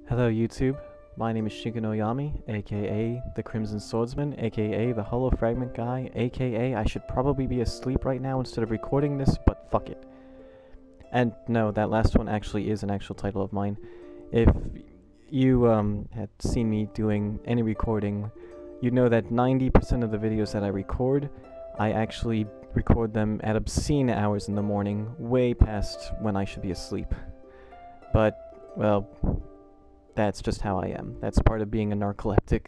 Hello YouTube, my name is Shigeno Yami, aka the Crimson Swordsman, aka the Hollow Fragment guy, aka I should probably be asleep right now instead of recording this, but fuck it. And no, that last one actually is an actual title of mine. If you had seen me doing any recording, you'd know that 90% of the videos that I record, I actually record them at obscene hours in the morning, way past when I should be asleep. But, well, that's just how I am. That's part of being a narcoleptic.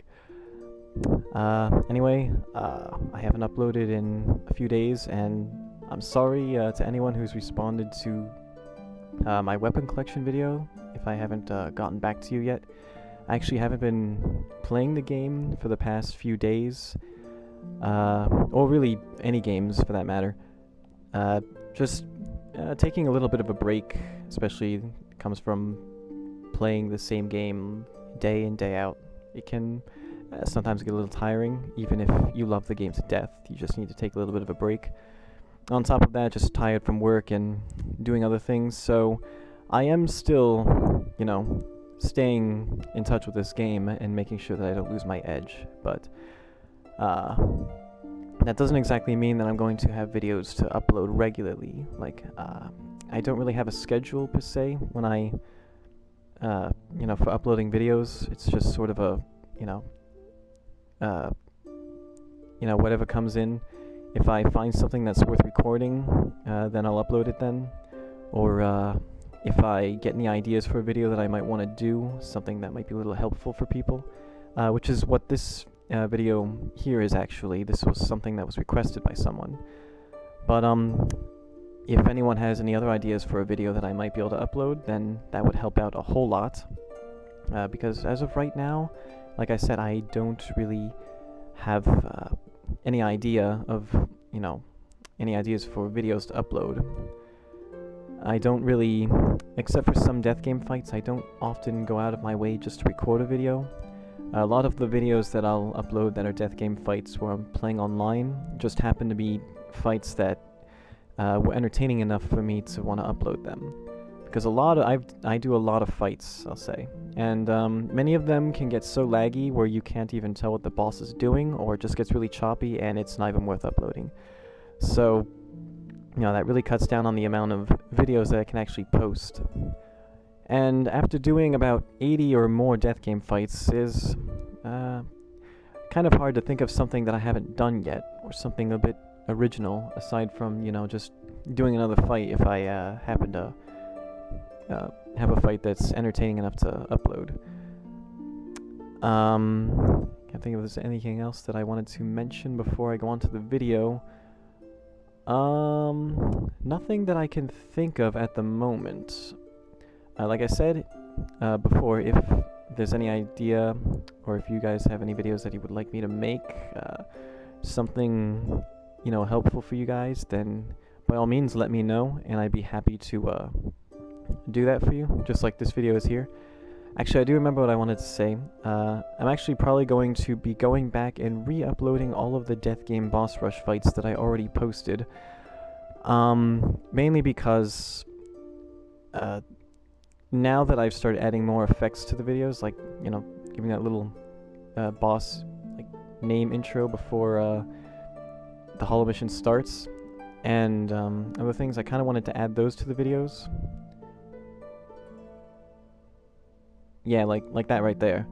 Anyway, I haven't uploaded in a few days, and I'm sorry to anyone who's responded to my weapon collection video, if I haven't gotten back to you yet. I actually haven't been playing the game for the past few days, or really any games for that matter. Just taking a little bit of a break, especially comes from playing the same game day in, day out. It can sometimes get a little tiring, even if you love the game to death. You just need to take a little bit of a break. On top of that, just tired from work and doing other things, so I am still, staying in touch with this game and making sure that I don't lose my edge, but that doesn't exactly mean that I'm going to have videos to upload regularly. Like, I don't really have a schedule per se when I for uploading videos. It's just sort of a, whatever comes in. If I find something that's worth recording, then I'll upload it then. Or if I get any ideas for a video that I might want to do, something that might be a little helpful for people, which is what this video here is actually. This was something that was requested by someone. But, if anyone has any other ideas for a video that I might be able to upload, then that would help out a whole lot. Because as of right now, like I said, I don't really have any idea of, any ideas for videos to upload. I don't really, except for some death game fights, I don't often go out of my way just to record a video. A lot of the videos that I'll upload that are death game fights where I'm playing online just happen to be fights that were entertaining enough for me to want to upload them, because I do a lot of fights, I'll say, and many of them can get so laggy where you can't even tell what the boss is doing, or it just gets really choppy and it's not even worth uploading. So, that really cuts down on the amount of videos that I can actually post. And after doing about 80 or more death game fights, is kind of hard to think of something that I haven't done yet, or something a bit original, aside from, just doing another fight if I happen to have a fight that's entertaining enough to upload. Can't think if there's anything else that I wanted to mention before I go on to the video. Nothing that I can think of at the moment. Like I said before, if there's any idea, or if you guys have any videos that you would like me to make, something helpful for you guys, then by all means let me know, and I'd be happy to do that for you, just like this video is here. Actually, I do remember what I wanted to say. I'm actually probably going to be going back and re-uploading all of the death game boss rush fights that I already posted, mainly because now that I've started adding more effects to the videos, like, giving that little boss name intro before the hollow mission starts, and other things, I kind of wanted to add those to the videos. Yeah, like that right there.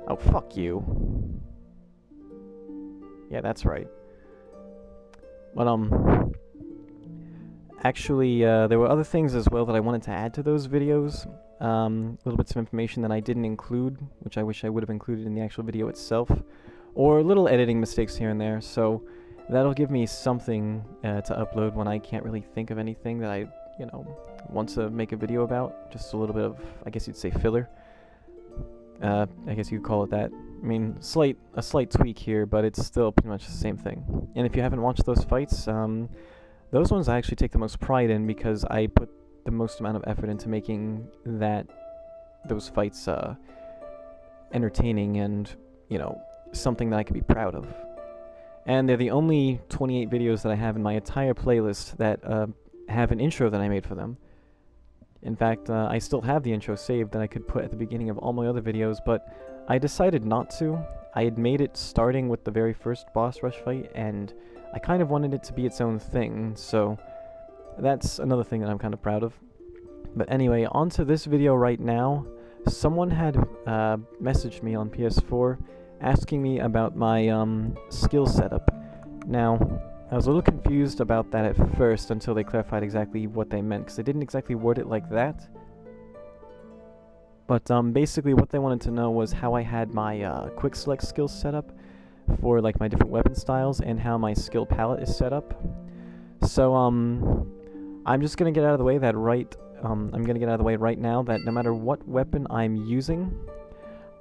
Oh, fuck you. Yeah, that's right. But actually, there were other things as well that I wanted to add to those videos. Little bits of information that I didn't include, which I wish I would have included in the actual video itself, or little editing mistakes here and there, so that'll give me something to upload when I can't really think of anything that I, want to make a video about. Just a little bit of, I guess you'd say, filler. I guess you'd call it that. I mean, a slight tweak here, but it's still pretty much the same thing. And if you haven't watched those fights, those ones I actually take the most pride in, because I put the most amount of effort into making those fights entertaining and, something that I could be proud of. And they're the only 28 videos that I have in my entire playlist that have an intro that I made for them. In fact, I still have the intro saved that I could put at the beginning of all my other videos, but I decided not to. I had made it starting with the very first boss rush fight, and I kind of wanted it to be its own thing, so that's another thing that I'm kind of proud of. But anyway, on to this video right now. Someone had messaged me on PS4 asking me about my skill setup. Now, I was a little confused about that at first until they clarified exactly what they meant, because they didn't exactly word it like that. But basically what they wanted to know was how I had my quick select skills set up for like my different weapon styles and how my skill palette is set up. So I'm just gonna get out of the way that right now that no matter what weapon I'm using,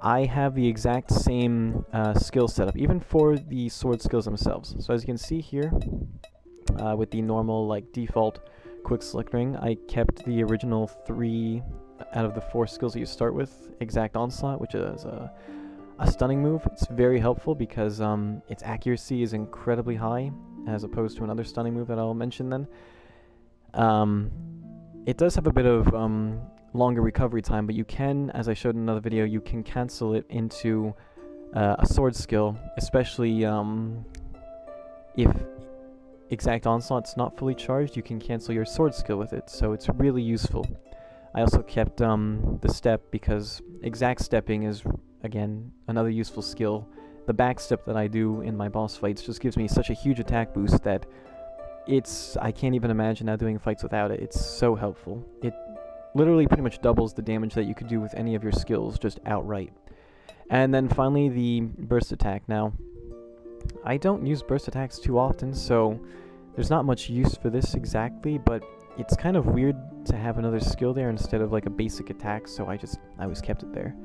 I have the exact same skill setup, even for the sword skills themselves. So as you can see here, with the normal like default quick select ring, I kept the original 3 out of the 4 skills that you start with. Exact onslaught, which is a stunning move. It's very helpful because its accuracy is incredibly high, as opposed to another stunning move that I'll mention then. It does have a bit of longer recovery time, but you can, as I showed in another video, you can cancel it into a sword skill, especially if exact onslaught's not fully charged, you can cancel your sword skill with it, so it's really useful. I also kept the step because exact stepping is, again, another useful skill. The back step that I do in my boss fights just gives me such a huge attack boost that I can't even imagine now doing fights without it. It's so helpful. It literally pretty much doubles the damage that you could do with any of your skills, just outright. And then finally the burst attack. Now, I don't use burst attacks too often, so there's not much use for this exactly, but it's kind of weird to have another skill there instead of like a basic attack, so I always kept it there.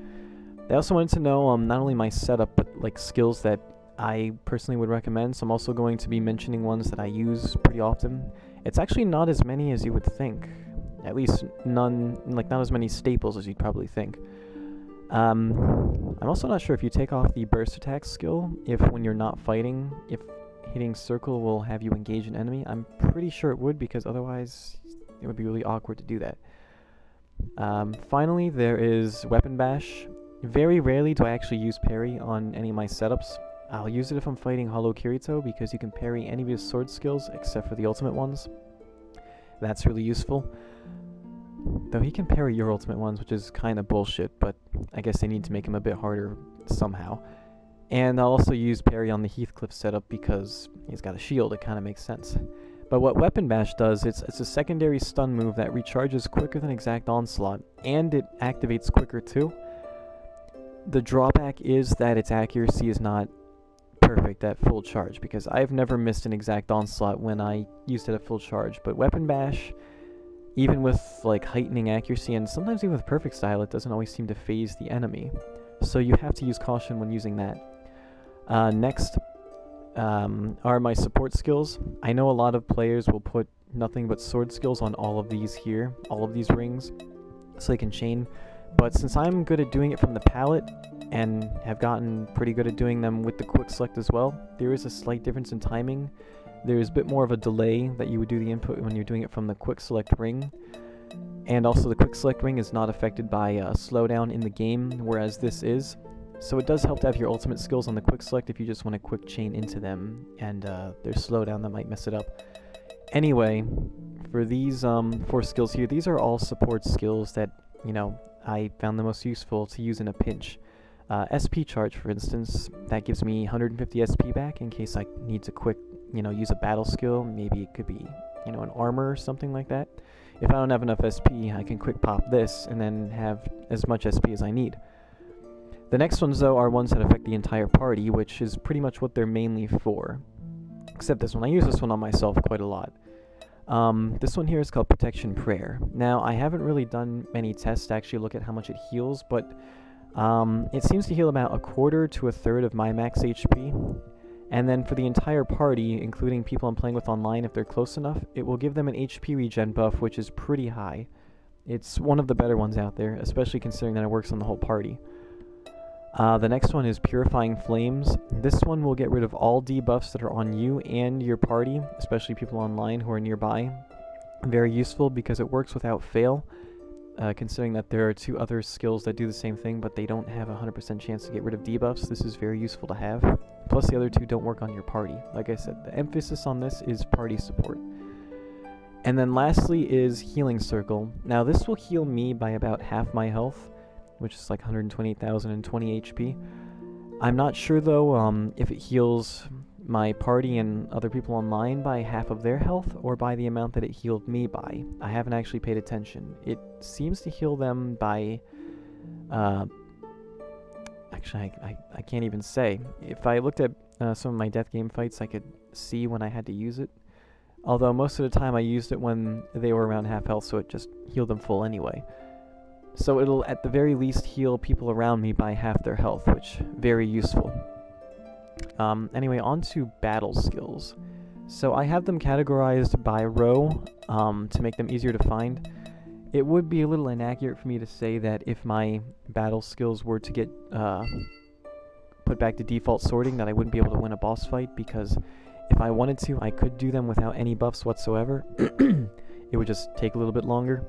They also wanted to know not only my setup, but like skills that I personally would recommend, so I'm also going to be mentioning ones that I use pretty often. It's actually not as many as you would think. At least not as many staples as you'd probably think. I'm also not sure if you take off the burst attack skill, if when you're not fighting, if hitting circle will have you engage an enemy. I'm pretty sure it would, because otherwise it would be really awkward to do that. Finally, there is Weapon Bash. Very rarely do I actually use parry on any of my setups. I'll use it if I'm fighting Hollow Kirito, because you can parry any of his sword skills except for the ultimate ones. That's really useful. Though he can parry your ultimate ones, which is kind of bullshit, but I guess they need to make him a bit harder somehow. And I'll also use parry on the Heathcliff setup because he's got a shield, it kind of makes sense. But what Weapon Bash does, it's a secondary stun move that recharges quicker than exact onslaught, and it activates quicker too. The drawback is that its accuracy is not perfect at full charge, because I've never missed an exact onslaught when I used it at full charge, but Weapon Bash, even with like heightening accuracy and sometimes even with perfect style, it doesn't always seem to phase the enemy, so you have to use caution when using that. Next are my support skills. I know a lot of players will put nothing but sword skills on all of these here, all of these rings, so they can chain, but since I'm good at doing it from the palette and have gotten pretty good at doing them with the quick select as well, there is a slight difference in timing. There's a bit more of a delay that you would do the input when you're doing it from the quick select ring, and also the quick select ring is not affected by slowdown in the game, whereas this is. So it does help to have your ultimate skills on the quick select if you just want to quick chain into them, and there's slowdown that might mess it up. Anyway, for these 4 skills here, these are all support skills that, you know, I found the most useful to use in a pinch. SP charge, for instance, that gives me 150 SP back in case I need to quick, use a battle skill. Maybe it could be, an armor or something like that. If I don't have enough SP, I can quick pop this and then have as much SP as I need. The next ones, though, are ones that affect the entire party, which is pretty much what they're mainly for. Except this one. I use this one on myself quite a lot. This one here is called Protection Prayer. Now, I haven't really done many tests to actually look at how much it heals, but it seems to heal about 1/4 to 1/3 of my max HP. And then for the entire party, including people I'm playing with online, if they're close enough, it will give them an HP regen buff, which is pretty high. It's one of the better ones out there, especially considering that it works on the whole party. The next one is Purifying Flames. This one will get rid of all debuffs that are on you and your party, especially people online who are nearby. Very useful because it works without fail, considering that there are 2 other skills that do the same thing, but they don't have a 100% chance to get rid of debuffs. This is very useful to have. Plus the other 2 don't work on your party. Like I said, the emphasis on this is party support. And then lastly is Healing Circle. Now this will heal me by about half my health, which is like 128,020 HP. I'm not sure though if it heals my party and other people online by half of their health or by the amount that it healed me by. I haven't actually paid attention. It seems to heal them by actually I can't even say. If I looked at some of my death game fights, I could see when I had to use it. Although most of the time I used it when they were around half health, so it just healed them full anyway. So it'll at the very least heal people around me by half their health, which very useful. Anyway, on to battle skills. So I have them categorized by row to make them easier to find. It would be a little inaccurate for me to say that if my battle skills were to get put back to default sorting, that I wouldn't be able to win a boss fight, because if I wanted to, I could do them without any buffs whatsoever. It would just take a little bit longer.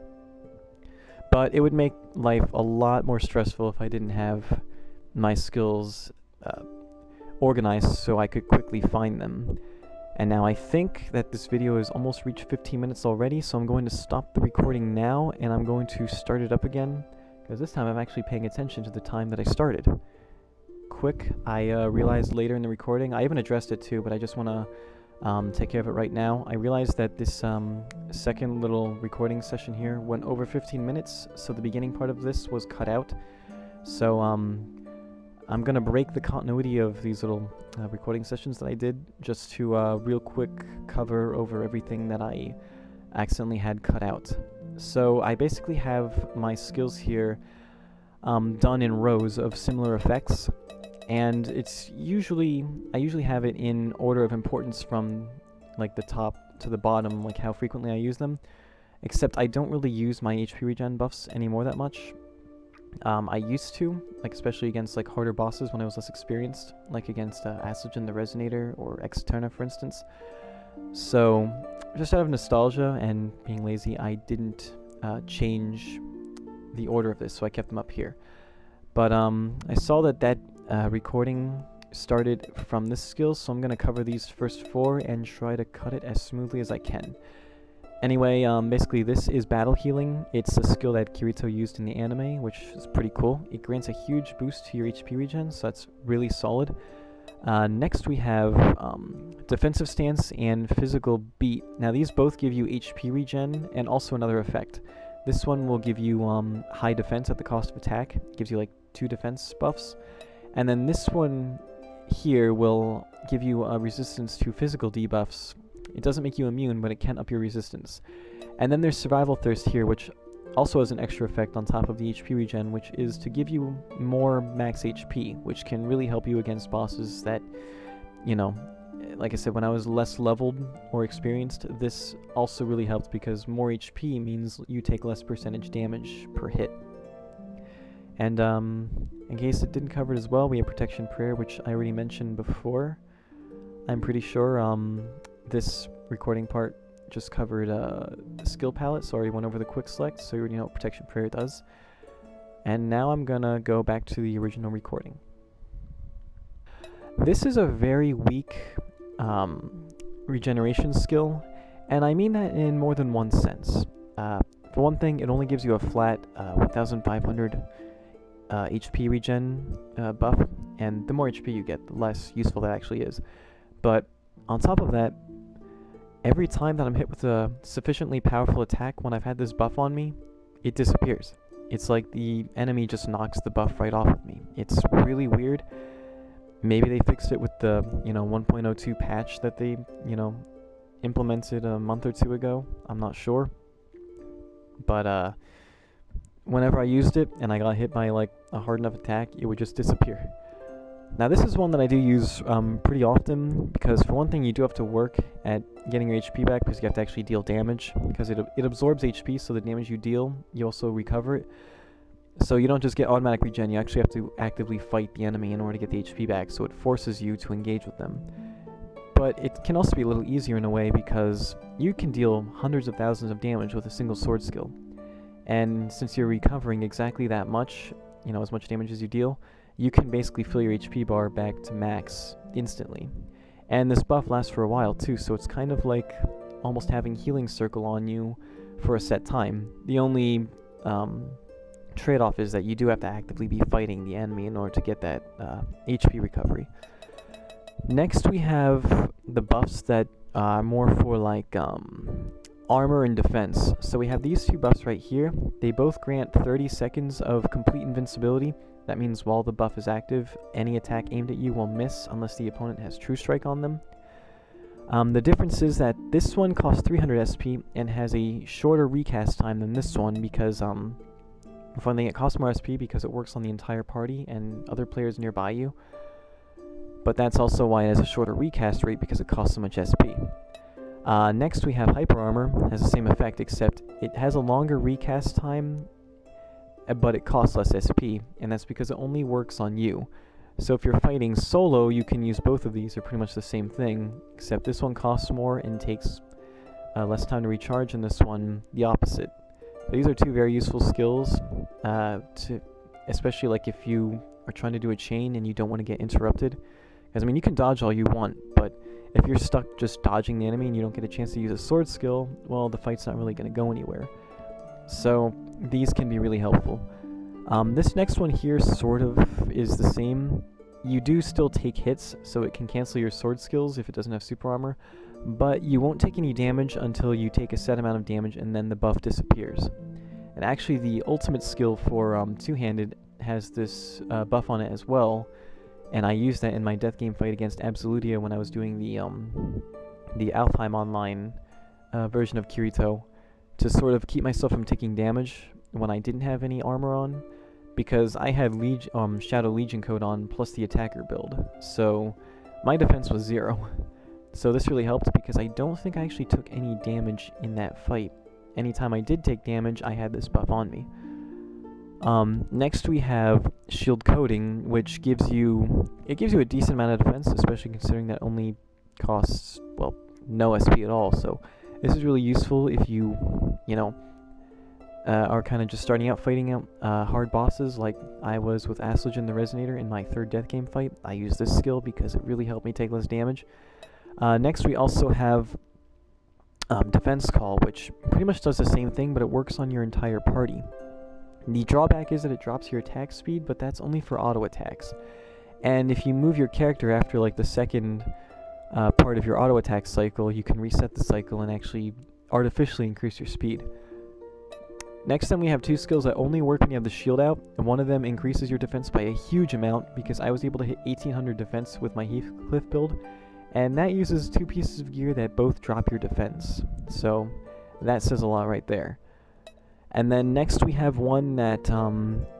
But it would make life a lot more stressful if I didn't have my skills organized so I could quickly find them. And now I think that this video has almost reached 15 minutes already, so I'm going to stop the recording now, and I'm going to start it up again, because this time I'm actually paying attention to the time that I started. Quick, I realized later in the recording, I even addressed it too, but I just want to take care of it right now. I realized that this second little recording session here went over 15 minutes, so the beginning part of this was cut out. So I'm going to break the continuity of these little recording sessions that I did just to real quick cover over everything that I accidentally had cut out. So I basically have my skills here done in rows of similar effects, and I usually have it in order of importance from like the top to the bottom, like how frequently I use them, except I don't really use my HP regen buffs anymore that much. I used to, like especially against like harder bosses when I was less experienced, like against Astrogen the Resonator or Externa for instance. So just out of nostalgia and being lazy, I didn't change the order of this, so I kept them up here. But I saw that recording started from this skill, so I'm going to cover these first 4 and try to cut it as smoothly as I can. Anyway, basically this is battle healing. It's a skill that Kirito used in the anime, which is pretty cool. It grants a huge boost to your HP regen, so that's really solid. Next we have defensive stance and physical beat. Now these both give you HP regen and also another effect. This one will give you high defense at the cost of attack. It gives you like 2 defense buffs. And then this one here will give you a resistance to physical debuffs. It doesn't make you immune, but it can up your resistance. And then there's Survival Thirst here, which also has an extra effect on top of the HP regen, which is to give you more max HP, which can really help you against bosses that, you know, like I said, when I was less leveled or experienced, this also really helped because more HP means you take less percentage damage per hit. And in case it didn't cover it as well, we have Protection Prayer, which I already mentioned before. I'm pretty sure this recording part just covered the skill palette, so I already went over the quick select, so you already know what Protection Prayer does. And now I'm gonna go back to the original recording. This is a very weak regeneration skill, and I mean that in more than one sense. For one thing, it only gives you a flat 1,500 HP regen buff, and the more HP you get, the less useful that actually is. But on top of that, every time that I'm hit with a sufficiently powerful attack when I've had this buff on me, it disappears. It's like the enemy just knocks the buff right off of me. It's really weird. Maybe they fixed it with the, 1.02 patch that they, implemented a month or 2 ago. I'm not sure. But whenever I used it and I got hit by like a hard enough attack, it would just disappear. Now this is one that I do use pretty often, because for one thing you do have to work at getting your HP back, because you have to actually deal damage, because it absorbs HP, so the damage you deal, you also recover it. So you don't just get automatic regen, you actually have to actively fight the enemy in order to get the HP back, so it forces you to engage with them. but it can also be a little easier in a way because you can deal hundreds of thousands of damage with a single sword skill. And since you're recovering exactly that much, you know, as much damage as you deal, you can basically fill your HP bar back to max instantly. And this buff lasts for a while too, so it's kind of like almost having Healing Circle on you for a set time. The only trade-off is that you do have to actively be fighting the enemy in order to get that HP recovery. Next we have the buffs that are more for like armor and defense. So we have these two buffs right here. They both grant 30 seconds of complete invincibility. That means while the buff is active, any attack aimed at you will miss unless the opponent has True Strike on them. The difference is that this one costs 300 SP and has a shorter recast time than this one because, for one thing, it costs more SP because it works on the entire party and other players nearby you. But that's also why it has a shorter recast rate because it costs so much SP. Next we have Hyper Armor. Has the same effect except it has a longer recast time, but it costs less SP, and that's because it only works on you. So if you're fighting solo, you can use both of these. They're pretty much the same thing, except this one costs more and takes less time to recharge, and this one the opposite. These are two very useful skills, especially like if you are trying to do a chain and you don't want to get interrupted. Because I mean, you can dodge all you want, but if you're stuck just dodging the enemy and you don't get a chance to use a sword skill, well, the fight's not really going to go anywhere. So these can be really helpful. This next one here sort of is the same. You do still take hits, so it can cancel your sword skills if it doesn't have super armor, but you won't take any damage until you take a set amount of damage and then the buff disappears. And actually the ultimate skill for two-handed has this buff on it as well, and I used that in my death game fight against Absolutia when I was doing the Alfheim Online version of Kirito to sort of keep myself from taking damage when I didn't have any armor on, because I had Shadow Legion code on plus the attacker build, so my defense was 0. So this really helped because I don't think I actually took any damage in that fight. Anytime I did take damage, I had this buff on me. Next we have Shield Coating, which gives you a decent amount of defense, especially considering that only costs, well, no SP at all. So this is really useful if you know, are kind of just starting out fighting out hard bosses like I was with Aslogen the Resonator in my 3rd death game fight. I used this skill because it really helped me take less damage. Next we also have Defense Call, which pretty much does the same thing, but it works on your entire party. The drawback is that it drops your attack speed, but that's only for auto attacks. And if you move your character after like the second part of your auto attack cycle, you can reset the cycle and actually artificially increase your speed. Next then we have two skills that only work when you have the shield out, and one of them increases your defense by a huge amount because I was able to hit 1800 defense with my Heathcliff build, and that uses two pieces of gear that both drop your defense. So that says a lot right there. And then next we have one that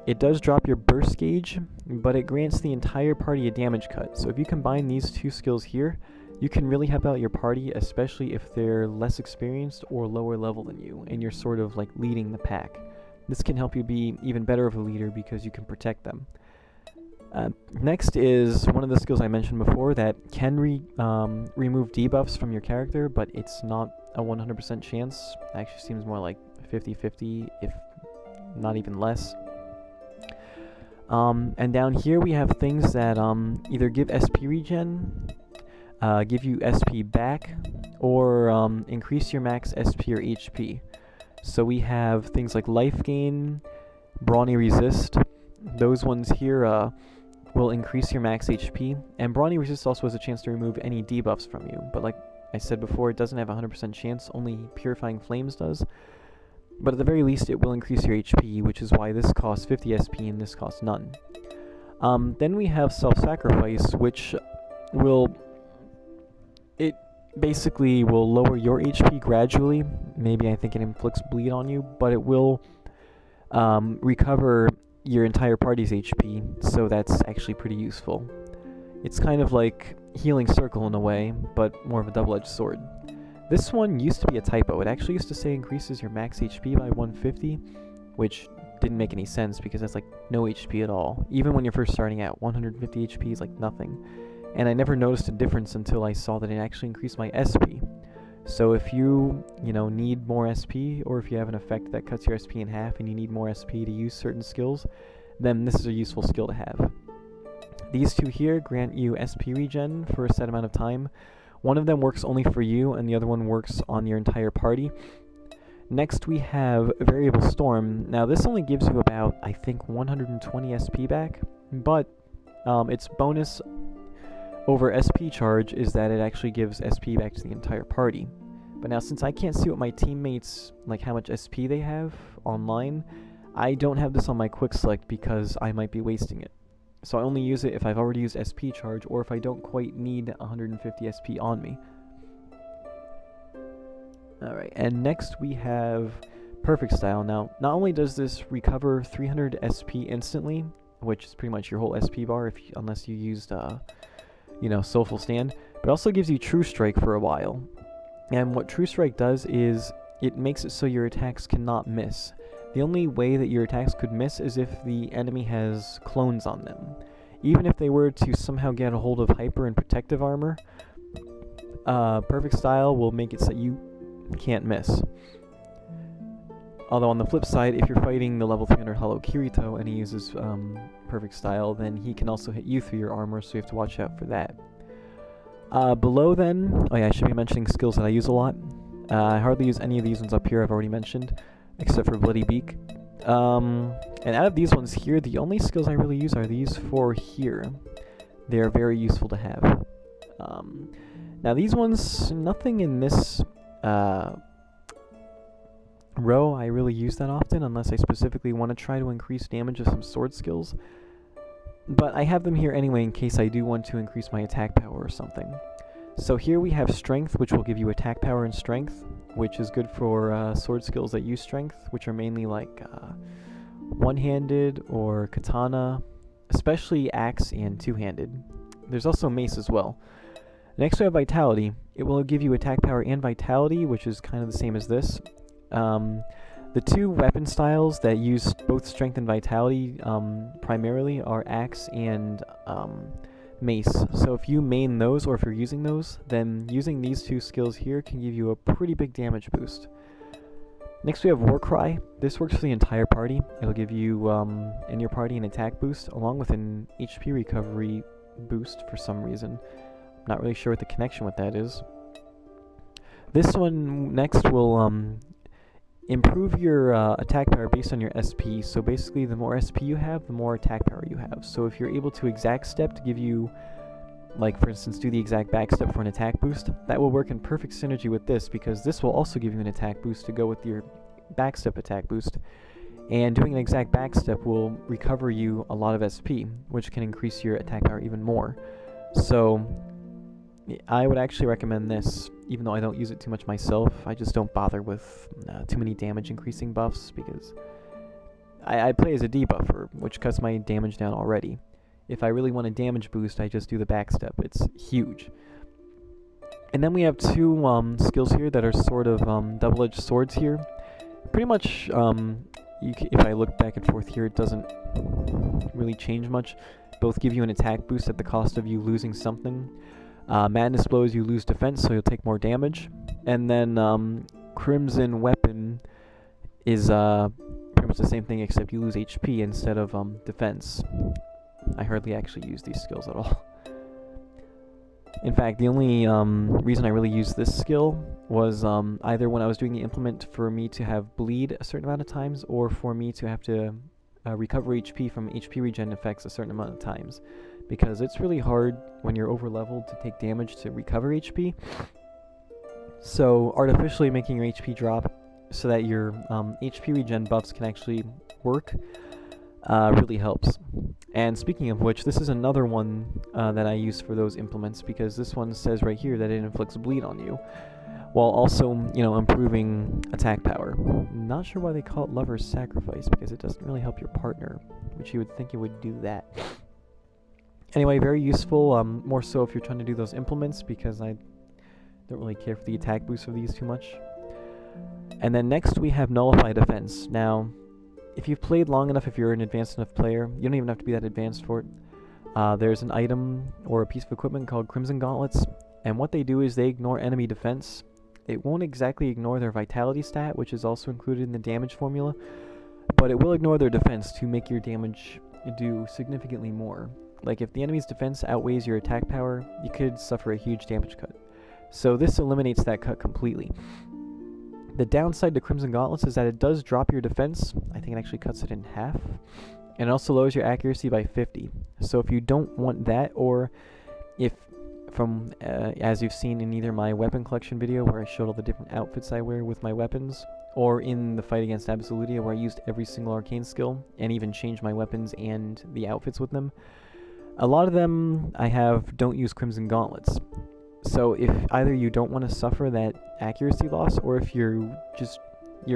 it does drop your burst gauge, but it grants the entire party a damage cut. So if you combine these two skills here, you can really help out your party, especially if they're less experienced or lower level than you, and you're sort of like leading the pack. This can help you be even better of a leader because you can protect them. Next is one of the skills I mentioned before that can remove debuffs from your character, but it's not a 100% chance. It actually seems more like 50-50, if not even less. And down here we have things that either give SP regen, give you SP back, or increase your max SP or HP. So we have things like life gain, brawny resist. Those ones here will increase your max HP, and brawny resist also has a chance to remove any debuffs from you, but like I said before, it doesn't have a 100% chance, only Purifying Flames does. But at the very least it will increase your HP, which is why this costs 50 SP and this costs none. Then we have Self-Sacrifice, which it basically will lower your HP gradually. Maybe I think it inflicts bleed on you, but it will recover your entire party's HP, so that's actually pretty useful. It's kind of like Healing Circle in a way, but more of a double-edged sword. This one used to be a typo. It actually used to say increases your max HP by 150, which didn't make any sense because that's like no HP at all. Even when you're first starting out, 150 HP is like nothing. and I never noticed a difference until I saw that it actually increased my SP. So if you need more SP, or if you have an effect that cuts your SP in half and you need more SP to use certain skills, then this is a useful skill to have. These two here grant you SP regen for a set amount of time. One of them works only for you, and the other one works on your entire party. Next we have Variable Storm. Now this only gives you about, I think, 120 SP back, but its bonus over SP charge is that it actually gives SP back to the entire party. But now since I can't see what my teammates, like how much SP they have online, I don't have this on my quick select because I might be wasting it. So I only use it if I've already used SP charge, or if I don't quite need 150 SP on me. Alright, and next we have Perfect Style. Now, not only does this recover 300 SP instantly, which is pretty much your whole SP bar unless you used, Soulful Stand, but also gives you True Strike for a while. And what True Strike does is it makes it so your attacks cannot miss. The only way that your attacks could miss is if the enemy has clones on them. Even if they were to somehow get a hold of Hyper and Protective Armor, Perfect Style will make it so you can't miss. Although on the flip side, if you're fighting the level 300 Hollow Kirito and he uses Perfect Style, then he can also hit you through your armor, so you have to watch out for that. Below then, I should be mentioning skills that I use a lot. I hardly use any of these ones up here I've already mentioned, except for Bloody Beak. And out of these ones here, the only skills I really use are these four here. They are very useful to have. Now these ones, nothing in this row I really use that often, unless I specifically want to try to increase damage of some sword skills. But I have them here anyway in case I do want to increase my attack power or something. So here we have Strength, which will give you attack power and strength, which is good for sword skills that use strength, which are mainly like one-handed or katana, especially axe and two-handed. There's also mace as well. Next we have Vitality. It will give you attack power and vitality, which is kind of the same as this. The two weapon styles that use both strength and vitality primarily are axe and mace. So if you main those, or if you're using those, then using these two skills here can give you a pretty big damage boost. Next we have Warcry. This works for the entire party. It'll give you in your party an attack boost along with an HP recovery boost for some reason. Not really sure what the connection with that is. This one next will improve your attack power based on your SP. So basically the more SP you have, the more attack power you have. So if you're able to exact step to give you, like for instance, do the exact back step for an attack boost, that will work in perfect synergy with this, because this will also give you an attack boost to go with your back step attack boost. And doing an exact back step will recover you a lot of SP, which can increase your attack power even more. So I would actually recommend this, even though I don't use it too much myself. I just don't bother with too many damage increasing buffs, because I play as a debuffer, which cuts my damage down already. If I really want a damage boost, I just do the back step. It's huge. And then we have two skills here that are sort of double-edged swords here. Pretty much, if I look back and forth here, it doesn't really change much. Both give you an attack boost at the cost of you losing something. Madness Blows, you lose defense, so you'll take more damage. And then Crimson Weapon is pretty much the same thing, except you lose HP instead of defense. I hardly actually use these skills at all. In fact, the only reason I really used this skill was either when I was doing the implement for me to have bleed a certain amount of times, or for me to have to recover HP from HP regen effects a certain amount of times. Because it's really hard when you're over leveled to take damage to recover HP. So artificially making your HP drop so that your HP regen buffs can actually work really helps. And speaking of which, this is another one that I use for those implements, because this one says right here that it inflicts bleed on you, while also, improving attack power. Not sure why they call it Lover's Sacrifice, because it doesn't really help your partner, which you would think it would do that. Anyway, very useful, more so if you're trying to do those implements, because I don't really care for the attack boost of these too much. And then next we have Nullify Defense. Now, if you've played long enough, if you're an advanced enough player, you don't even have to be that advanced for it. There's an item or a piece of equipment called Crimson Gauntlets, and what they do is they ignore enemy defense. It won't exactly ignore their vitality stat, which is also included in the damage formula, but it will ignore their defense to make your damage do significantly more. Like if the enemy's defense outweighs your attack power, you could suffer a huge damage cut. So this eliminates that cut completely. The downside to Crimson Gauntlets is that it does drop your defense. I think it actually cuts it in half. And it also lowers your accuracy by 50. So if you don't want that, or if from, as you've seen in either my weapon collection video where I showed all the different outfits I wear with my weapons, or in the fight against Absolutia where I used every single arcane skill and even changed my weapons and the outfits with them, a lot of them I have don't use Crimson Gauntlets. So if either you don't want to suffer that accuracy loss, or if your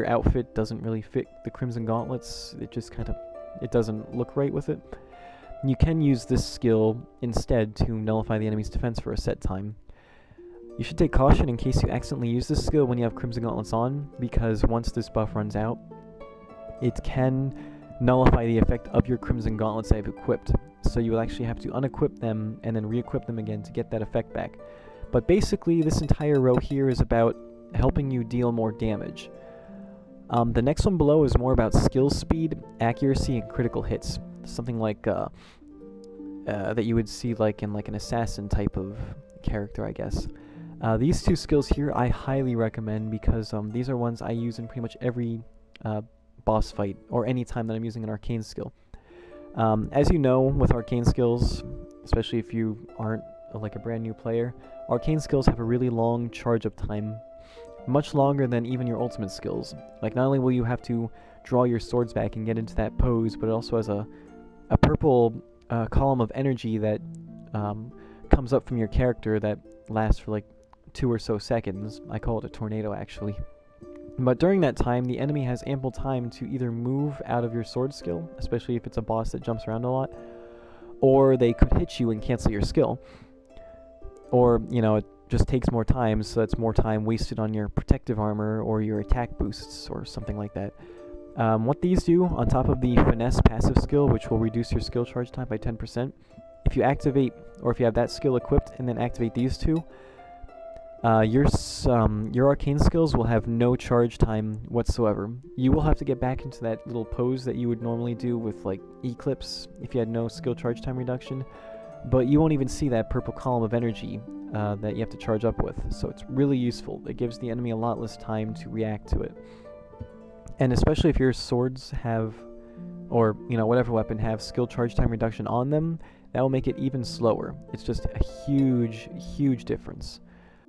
outfit doesn't really fit the Crimson Gauntlets, it doesn't look right with it, you can use this skill instead to nullify the enemy's defense for a set time. You should take caution in case you accidentally use this skill when you have Crimson Gauntlets on, because once this buff runs out, it can nullify the effect of your Crimson Gauntlets that you've equipped. So you will actually have to unequip them and then re-equip them again to get that effect back. But basically, this entire row here is about helping you deal more damage. The next one below is more about skill speed, accuracy, and critical hits. Something like that you would see like in like an assassin type of character, I guess. These two skills here I highly recommend because these are ones I use in pretty much every boss fight or any time that I'm using an arcane skill. As you know, with arcane skills, especially if you aren't like a brand new player, arcane skills have a really long charge up time, much longer than even your ultimate skills. Like, not only will you have to draw your swords back and get into that pose, but it also has a purple column of energy that comes up from your character that lasts for like 2 or so seconds. I call it a tornado, actually. But during that time, the enemy has ample time to either move out of your sword skill, especially if it's a boss that jumps around a lot, or they could hit you and cancel your skill. Or, you know, it just takes more time, so that's more time wasted on your protective armor or your attack boosts or something like that. What these do, on top of the Finesse passive skill, which will reduce your skill charge time by 10%, if you activate, or if you have that skill equipped and then activate these two, your arcane skills will have no charge time whatsoever. You will have to get back into that little pose that you would normally do with like Eclipse if you had no skill charge time reduction, but you won't even see that purple column of energy that you have to charge up with. So it's really useful. It gives the enemy a lot less time to react to it. And especially if your swords have, or you know, whatever weapon have skill charge time reduction on them, that will make it even slower. It's just a huge difference.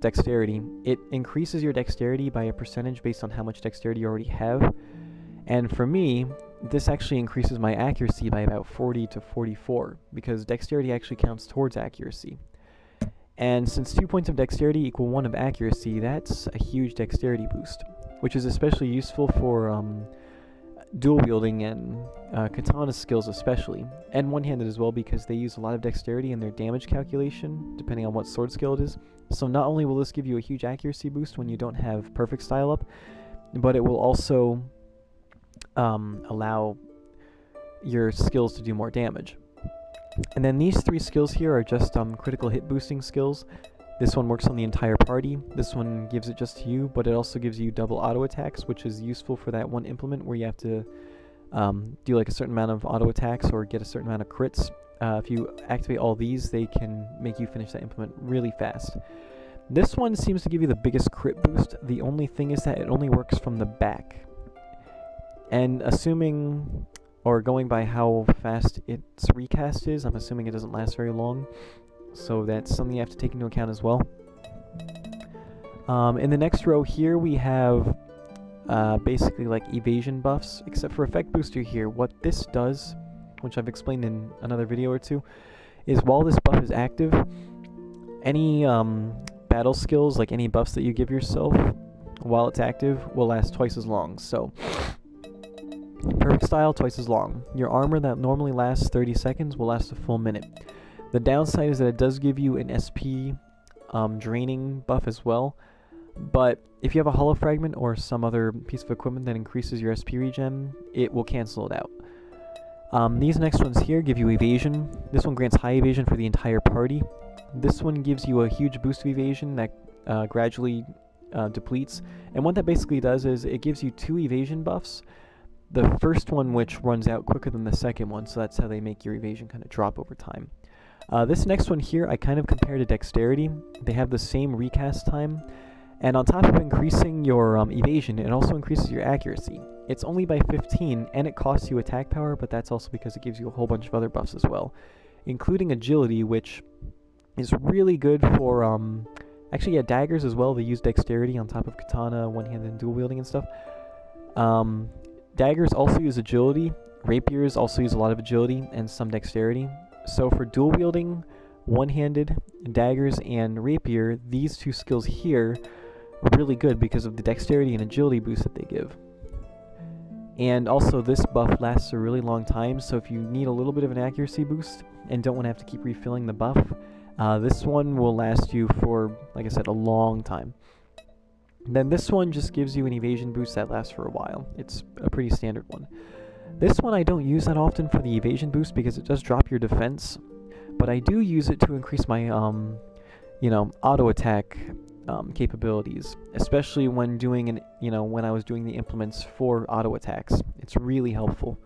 Dexterity. It increases your dexterity by a percentage based on how much dexterity you already have. And for me, this actually increases my accuracy by about 40 to 44, because dexterity actually counts towards accuracy. And since 2 points of dexterity equal 1 of accuracy, that's a huge dexterity boost, which is especially useful for dual wielding and katana skills especially, and one-handed as well, because they use a lot of dexterity in their damage calculation, depending on what sword skill it is. So not only will this give you a huge accuracy boost when you don't have perfect style up, but it will also allow your skills to do more damage. And then these 3 skills here are just critical hit boosting skills. This one works on the entire party. This one gives it just to you, but it also gives you double auto attacks, which is useful for that one implement where you have to do like a certain amount of auto attacks or get a certain amount of crits. If you activate all these, they can make you finish that implement really fast. This one seems to give you the biggest crit boost. The only thing is that it only works from the back. And assuming, or going by how fast its recast is, I'm assuming it doesn't last very long. So that's something you have to take into account as well. In the next row here, we have basically like evasion buffs, except for effect booster here. What this does, which I've explained in another video or two, is while this buff is active, any battle skills, like any buffs that you give yourself while it's active, will last twice as long. So perfect style, twice as long. Your armor that normally lasts 30 seconds will last a full minute. The downside is that it does give you an SP draining buff as well, but if you have a hollow fragment or some other piece of equipment that increases your SP regen, it will cancel it out. These next ones here give you evasion. This one grants high evasion for the entire party. This one gives you a huge boost of evasion that gradually depletes. And what that basically does is it gives you 2 evasion buffs. The first one which runs out quicker than the second one, so that's how they make your evasion kind of drop over time. This next one here I kind of compare to dexterity. They have the same recast time. And on top of increasing your evasion, it also increases your accuracy. It's only by 15, and it costs you attack power, but that's also because it gives you a whole bunch of other buffs as well, including agility, which is really good for, actually, yeah, daggers as well. They use dexterity on top of katana, one-handed, and dual-wielding and stuff. Daggers also use agility. Rapiers also use a lot of agility and some dexterity. So for dual-wielding, one-handed, daggers, and rapier, these 2 skills here are really good because of the dexterity and agility boost that they give. And also this buff lasts a really long time, so if you need a little bit of an accuracy boost and don't want to have to keep refilling the buff, this one will last you for, like I said, a long time. Then this one just gives you an evasion boost that lasts for a while. It's a pretty standard one. This one I don't use that often for the evasion boost because it does drop your defense, but I do use it to increase my, auto attack capabilities, especially when doing when I was doing the implements for auto attacks. It's really helpful.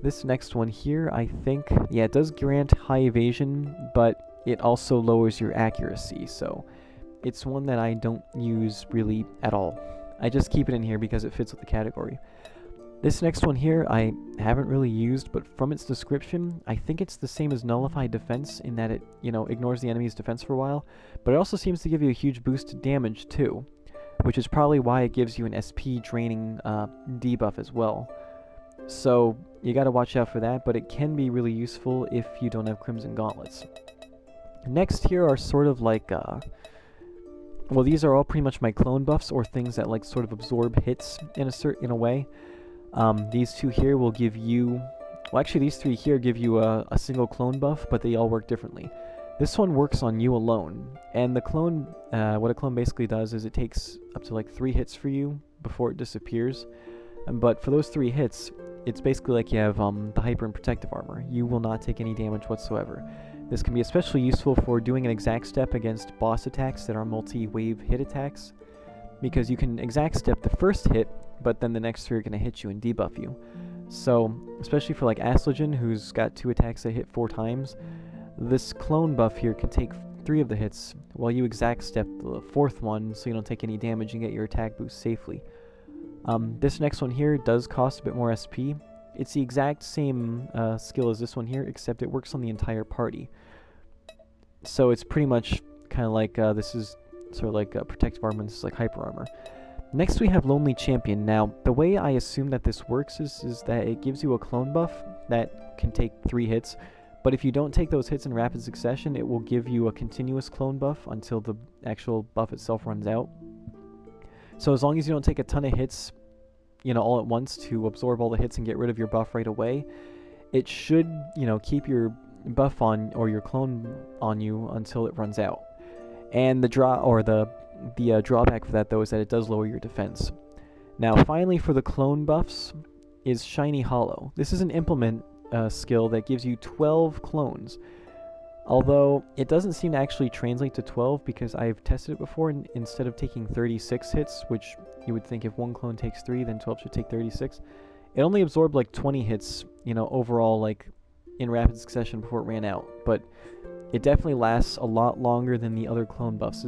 This next one here, I think, yeah, it does grant high evasion, but it also lowers your accuracy, so it's one that I don't use really at all. I just keep it in here because it fits with the category. This next one here I haven't really used, but from its description, I think it's the same as Nullify Defense in that it, ignores the enemy's defense for a while, but it also seems to give you a huge boost to damage too, which is probably why it gives you an SP draining debuff as well. So you gotta watch out for that, but it can be really useful if you don't have Crimson Gauntlets. Next here are sort of like, well, these are all pretty much my clone buffs, or things that like sort of absorb hits in a way. These 2 here will give you, well, actually these 3 here give you a single clone buff, but they all work differently. This one works on you alone, and the clone, what a clone basically does is it takes up to like 3 hits for you before it disappears. But for those 3 hits, it's basically like you have the hyper and protective armor. You will not take any damage whatsoever. This can be especially useful for doing an exact step against boss attacks that are multi-wave hit attacks, because you can exact step the first hit, but then the next 3 are going to hit you and debuff you. So, especially for like Aslogen, who's got 2 attacks that hit 4 times, this clone buff here can take 3 of the hits, while you exact step the 4th one so you don't take any damage and get your attack boost safely. This next one here does cost a bit more SP. It's the exact same skill as this one here, except it works on the entire party. So it's pretty much kind of like, this is sort of like protective armor, and this is like hyper armor. Next we have Lonely Champion. Now, the way I assume that this works is that it gives you a clone buff that can take 3 hits, but if you don't take those hits in rapid succession, it will give you a continuous clone buff until the actual buff itself runs out. So as long as you don't take a ton of hits, all at once to absorb all the hits and get rid of your buff right away, it should, keep your buff on, or your clone on you until it runs out. And the drawback for that, though, is that it does lower your defense. Now, finally, for the clone buffs is Shiny Hollow. This is an implement skill that gives you 12 clones. Although, it doesn't seem to actually translate to 12 because I've tested it before, and instead of taking 36 hits, which you would think if one clone takes 3, then 12 should take 36, it only absorbed like 20 hits, overall, like, in rapid succession before it ran out. But it definitely lasts a lot longer than the other clone buffs,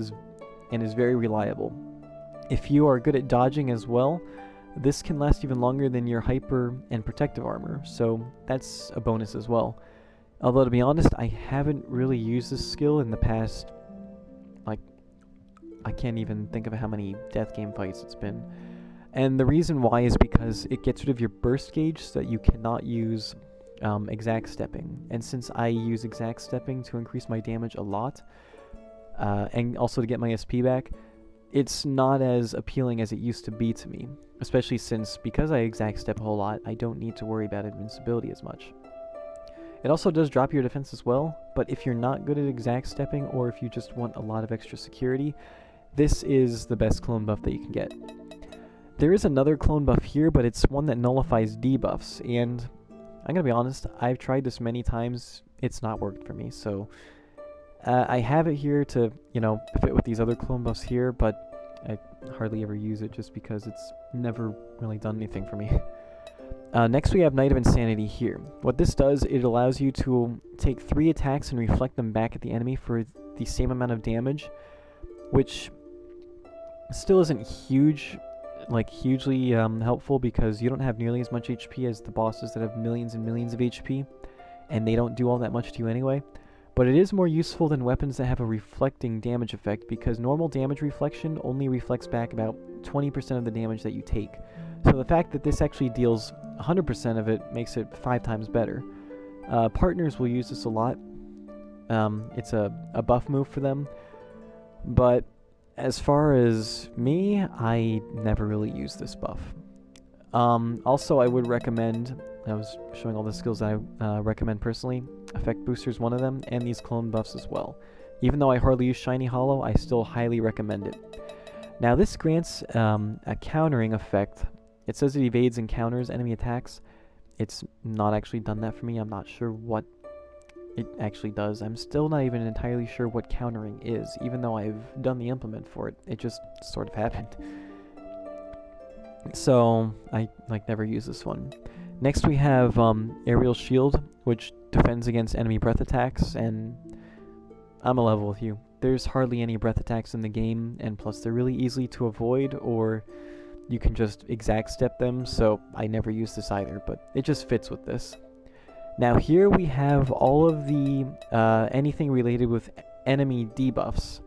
and is very reliable. If you are good at dodging as well, this can last even longer than your hyper and protective armor, so that's a bonus as well. Although, to be honest, I haven't really used this skill in the past, like, I can't even think of how many death game fights it's been. And the reason why is because it gets rid of your burst gauge so that you cannot use exact stepping. And since I use exact stepping to increase my damage a lot, and also to get my SP back, it's not as appealing as it used to be to me. Especially since, because I exact step a whole lot, I don't need to worry about invincibility as much. It also does drop your defense as well, but if you're not good at exact stepping, or if you just want a lot of extra security, this is the best clone buff that you can get. there is another clone buff here, but it's one that nullifies debuffs, and I'm gonna be honest, I've tried this many times, it's not worked for me, so I have it here to, you know, fit with these other clone buffs here, but I hardly ever use it just because it's never really done anything for me. Next we have Knight of Insanity here. What this does, it allows you to take 3 attacks and reflect them back at the enemy for the same amount of damage, which still isn't huge, like hugely helpful, because you don't have nearly as much HP as the bosses that have millions and millions of HP, and they don't do all that much to you anyway. But it is more useful than weapons that have a reflecting damage effect, because normal damage reflection only reflects back about 20% of the damage that you take. So the fact that this actually deals 100% of it makes it 5 times better. Partners will use this a lot. It's a buff move for them. But as far as me, I never really use this buff. Also, I would recommend, I was showing all the skills I recommend personally. Effect Booster is one of them, and these clone buffs as well. Even though I hardly use Shiny Hollow, I still highly recommend it. Now this grants a countering effect. It says it evades and counters enemy attacks. It's not actually done that for me. I'm not sure what it actually does. I'm still not even entirely sure what countering is, even though I've done the implement for it. It just sort of happened. So I never use this one. Next we have Aerial Shield, which defends against enemy breath attacks, and I'm a level with you. There's hardly any breath attacks in the game, and plus they're really easy to avoid, or you can just exact step them, so I never use this either, but it just fits with this. Now here we have all of the anything related with enemy debuffs.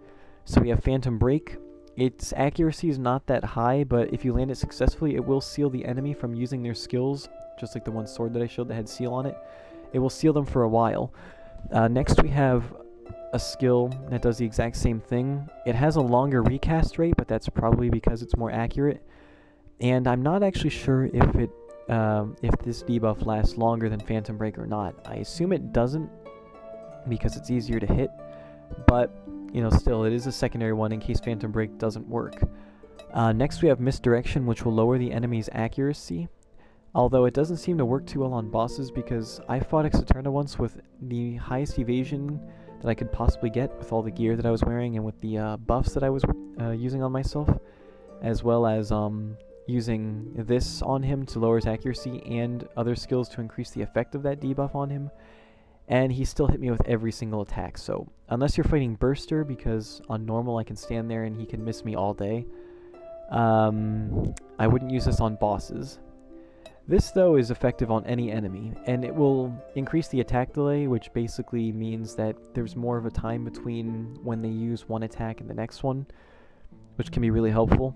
So we have Phantom Break. Its accuracy is not that high, but if you land it successfully, it will seal the enemy from using their skills, just like the one sword that I showed that had seal on it. It will seal them for a while. Next we have a skill that does the exact same thing. It has a longer recast rate, but that's probably because it's more accurate. And I'm not actually sure if this debuff lasts longer than Phantom Break or not. I assume it doesn't, because it's easier to hit, but you know, still, it is a secondary one in case Phantom Break doesn't work. Next we have Misdirection, which will lower the enemy's accuracy, although it doesn't seem to work too well on bosses, because I fought Exeterna once with the highest evasion that I could possibly get with all the gear that I was wearing and with the buffs that I was using on myself, as well as using this on him to lower his accuracy and other skills to increase the effect of that debuff on him, and he still hit me with every single attack. So unless you're fighting Burster, because on normal I can stand there and he can miss me all day, I wouldn't use this on bosses. This though is effective on any enemy, and it will increase the attack delay, which basically means that there's more of a time between when they use one attack and the next one, which can be really helpful.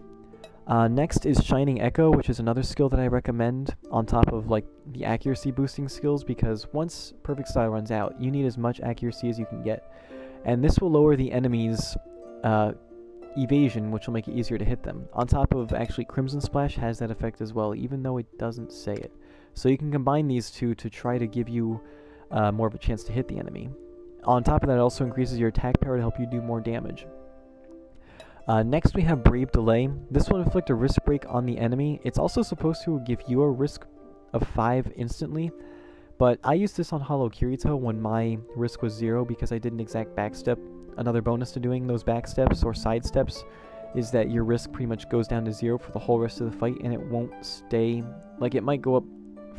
Next is Shining Echo, which is another skill that I recommend on top of like the accuracy boosting skills, because once Perfect Style runs out, you need as much accuracy as you can get. And this will lower the enemy's evasion, which will make it easier to hit them. On top of actually Crimson Splash has that effect as well, even though it doesn't say it. So you can combine these two to try to give you more of a chance to hit the enemy. On top of that, it also increases your attack power to help you do more damage. Next we have Brave Delay. This will inflict a risk break on the enemy. It's also supposed to give you a risk of 5 instantly, but I used this on Hollow Kirito when my risk was 0 because I did an exact backstep. Another bonus to doing those backsteps or side steps is that your risk pretty much goes down to 0 for the whole rest of the fight, and it won't stay, like it might go up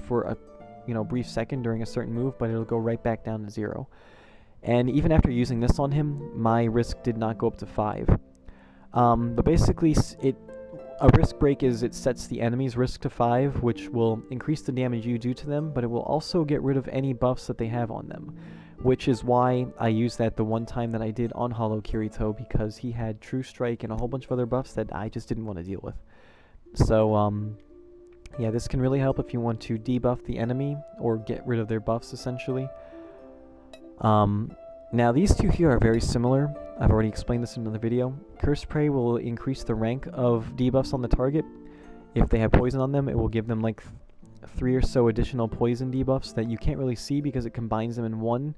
for a brief second during a certain move, but it'll go right back down to 0. And even after using this on him, my risk did not go up to 5. But basically, a risk break is it sets the enemy's risk to 5, which will increase the damage you do to them, but it will also get rid of any buffs that they have on them, which is why I used that the one time that I did on Hollow Kirito, because he had True Strike and a whole bunch of other buffs that I just didn't want to deal with. So, yeah, this can really help if you want to debuff the enemy or get rid of their buffs, essentially. Now, these two here are very similar. I've already explained this in another video. Curse Prey will increase the rank of debuffs on the target. If they have poison on them, it will give them like 3 or so additional poison debuffs that you can't really see because it combines them in one,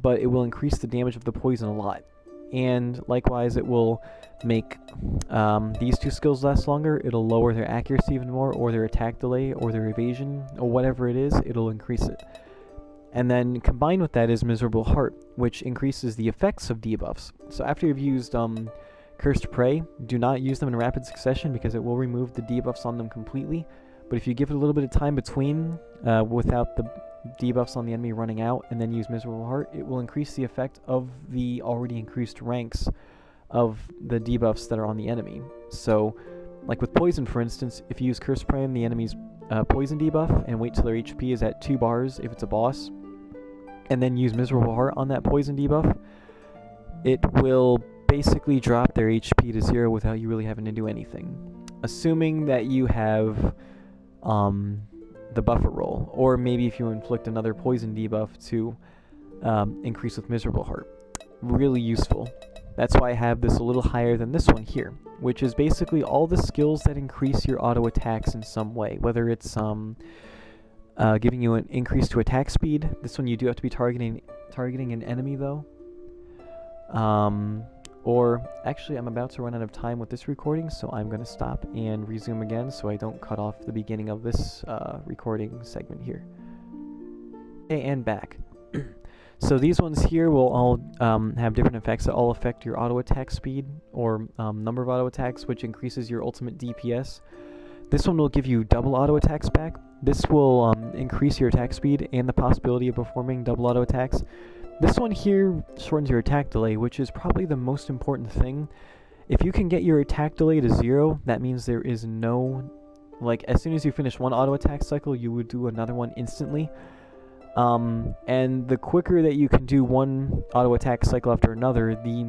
but it will increase the damage of the poison a lot. and likewise it will make these two skills last longer. It'll lower their accuracy even more, or their attack delay, or their evasion, or whatever it is, it'll increase it. And then combined with that is Miserable Heart, which increases the effects of debuffs. So after you've used Cursed Prey, do not use them in rapid succession because it will remove the debuffs on them completely. But if you give it a little bit of time between, without the debuffs on the enemy running out, and then use Miserable Heart, it will increase the effect of the already increased ranks of the debuffs that are on the enemy. So, like with Poison, for instance, if you use Cursed Prey on the enemy's Poison debuff and wait till their HP is at 2 bars if it's a boss, and then use Miserable Heart on that Poison debuff, it will basically drop their HP to 0 without you really having to do anything. Assuming that you have the buffer roll, or maybe if you inflict another Poison debuff to increase with Miserable Heart. Really useful. That's why I have this a little higher than this one here, which is basically all the skills that increase your auto attacks in some way, whether it's giving you an increase to attack speed. This one you do have to be targeting an enemy though. Or actually I'm about to run out of time with this recording, so I'm going to stop and resume again so I don't cut off the beginning of this recording segment here. Okay, and back. So these ones here will all have different effects that all affect your auto attack speed, or number of auto attacks, which increases your ultimate DPS. This one will give you double auto attacks back. This will increase your attack speed and the possibility of performing double auto attacks. This one here shortens your attack delay, which is probably the most important thing. If you can get your attack delay to 0, that means there is no, like, as soon as you finish one auto attack cycle, you would do another one instantly. And the quicker that you can do one auto attack cycle after another, the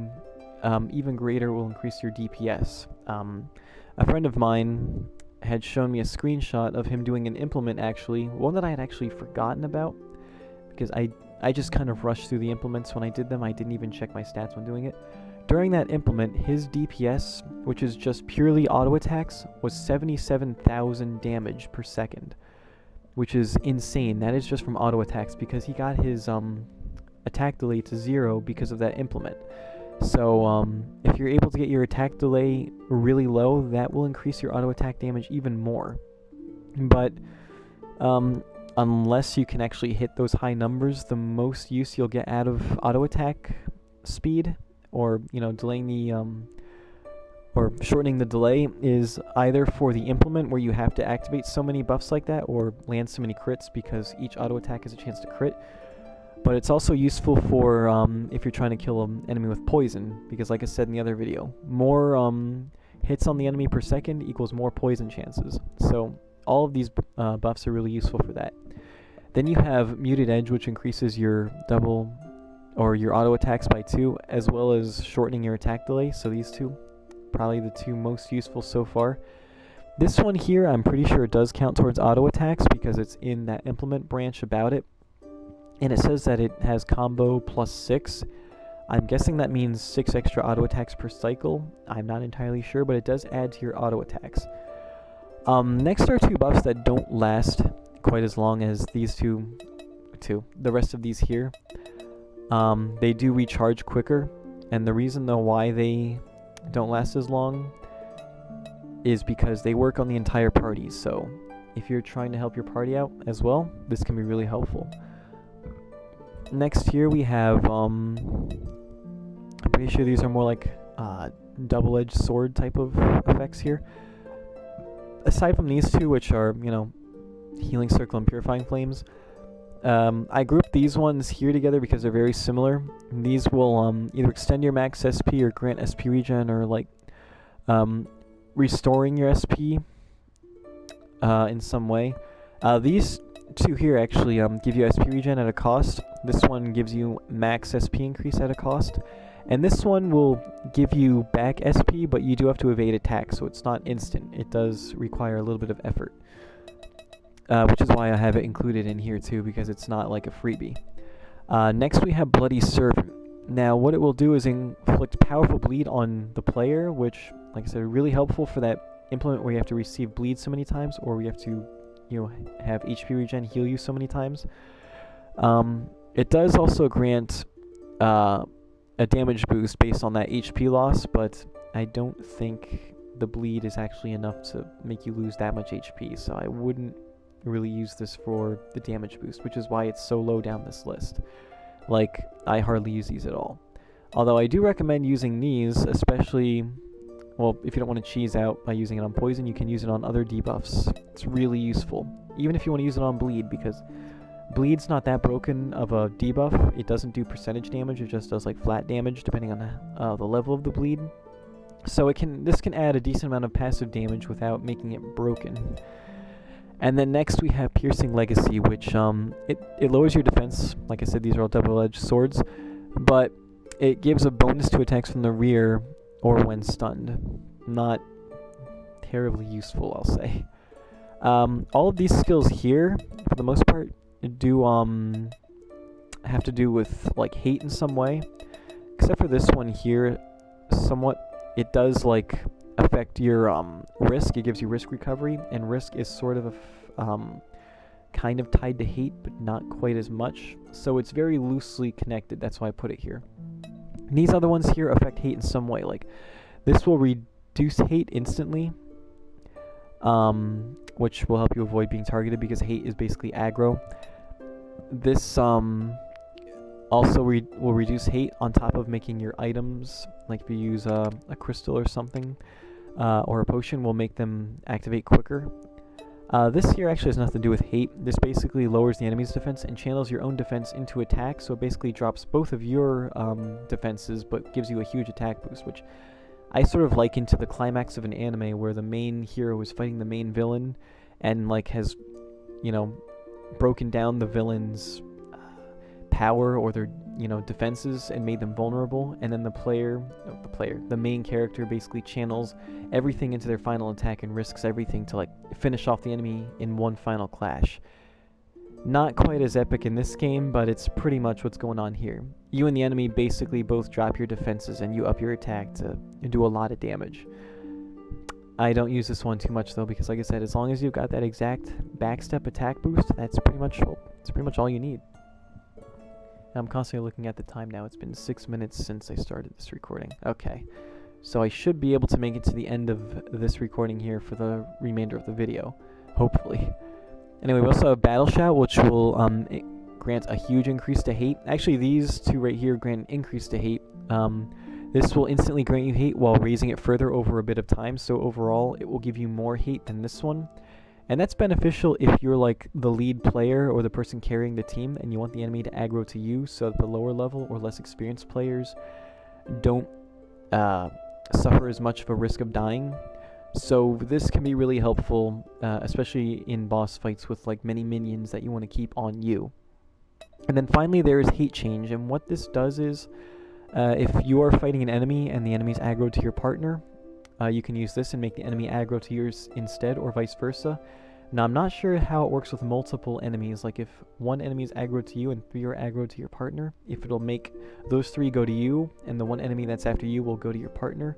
even greater will increase your DPS. A friend of mine had shown me a screenshot of him doing an implement, actually, one that I had actually forgotten about, because I just kind of rushed through the implements when I did them. I didn't even check my stats when doing it. During that implement, his DPS, which is just purely auto attacks, was 77,000 damage per second, which is insane. That is just from auto attacks, because he got his attack delay to 0 because of that implement. So if you're able to get your attack delay really low, that will increase your auto attack damage even more. But unless you can actually hit those high numbers, the most use you'll get out of auto attack speed, or delaying the or shortening the delay, is either for the implement, where you have to activate so many buffs like that, or land so many crits, because each auto attack has a chance to crit. But it's also useful for if you're trying to kill an enemy with poison, because like I said in the other video, more hits on the enemy per second equals more poison chances. So all of these buffs are really useful for that. Then you have Muted Edge, which increases your double, or your auto attacks by 2, as well as shortening your attack delay. So these two, probably the two most useful so far. This one here, I'm pretty sure it does count towards auto attacks, because it's in that implement branch about it. And it says that it has combo plus 6. I'm guessing that means 6 extra auto attacks per cycle. I'm not entirely sure, but it does add to your auto attacks. Next are 2 buffs that don't last quite as long as these two. The rest of these here. They do recharge quicker, and the reason though why they don't last as long is because they work on the entire party. So if you're trying to help your party out as well, this can be really helpful. Next here we have, I'm pretty sure these are more like double-edged sword type of effects here. Aside from these two, which are, Healing Circle and Purifying Flames, I grouped these ones here together because they're very similar. These will either extend your max SP or grant SP regen, or like restoring your SP in some way. These two here actually give you SP regen at a cost. This one gives you max SP increase at a cost. And this one will give you back SP, but you do have to evade attack, so it's not instant. It does require a little bit of effort. Which is why I have it included in here too, because it's not like a freebie. Next we have Bloody Servant. Now what it will do is inflict powerful bleed on the player, which, like I said, really helpful for that implement where you have to receive bleed so many times, or you have to have HP regen heal you so many times. It does also grant a damage boost based on that HP loss, but I don't think the bleed is actually enough to make you lose that much HP, so I wouldn't really use this for the damage boost, which is why it's so low down this list. Like, I hardly use these at all. Although I do recommend using these, especially, well, if you don't want to cheese out by using it on poison, you can use it on other debuffs. It's really useful, even if you want to use it on bleed, because bleed's not that broken of a debuff. It doesn't do percentage damage, it just does like flat damage depending on the level of the bleed. So this can add a decent amount of passive damage without making it broken. And then next we have Piercing Legacy, which it lowers your defense. Like I said, these are all double-edged swords, but it gives a bonus to attacks from the rear or when stunned. Not terribly useful, I'll say. All of these skills here, for the most part, do have to do with like hate in some way, except for this one here. Somewhat, it does like affect your risk. It gives you risk recovery, and risk is sort of kind of tied to hate, but not quite as much. So it's very loosely connected. That's why I put it here. And these other ones here affect hate in some way. Like this will reduce hate instantly, which will help you avoid being targeted because hate is basically aggro. This also will reduce hate on top of making your items, like if you use a crystal or something, or a potion, will make them activate quicker. This here actually has nothing to do with hate. This basically lowers the enemy's defense and channels your own defense into attack, so it basically drops both of your defenses, but gives you a huge attack boost, which I sort of liken to the climax of an anime where the main hero is fighting the main villain and like has, you know, broken down the villain's power or their, you know, defenses and made them vulnerable, and then the main character basically channels everything into their final attack and risks everything to like finish off the enemy in one final clash. Not quite as epic in this game, but it's pretty much what's going on here. You and the enemy basically both drop your defenses and you up your attack to do a lot of damage. I don't use this one too much though, because like I said, as long as you've got that exact backstep attack boost, that's pretty much all you need. I'm constantly looking at the time now. It's been 6 minutes since I started this recording. Okay, so I should be able to make it to the end of this recording here for the remainder of the video, hopefully. Anyway, we also have Battle Shout, which will grant a huge increase to hate. Actually, these two right here grant an increase to hate. This will instantly grant you hate while raising it further over a bit of time, so overall it will give you more hate than this one. And that's beneficial if you're like the lead player or the person carrying the team and you want the enemy to aggro to you, so that the lower level or less experienced players don't suffer as much of a risk of dying. So this can be really helpful, especially in boss fights with like many minions that you want to keep on you. And then finally there is Hate Change, and what this does is if you are fighting an enemy and the enemy's aggro to your partner, you can use this and make the enemy aggro to yours instead, or vice versa. Now, I'm not sure how it works with multiple enemies, like if one enemy is aggro to you and 3 are aggro to your partner, if it'll make those 3 go to you, and the one enemy that's after you will go to your partner.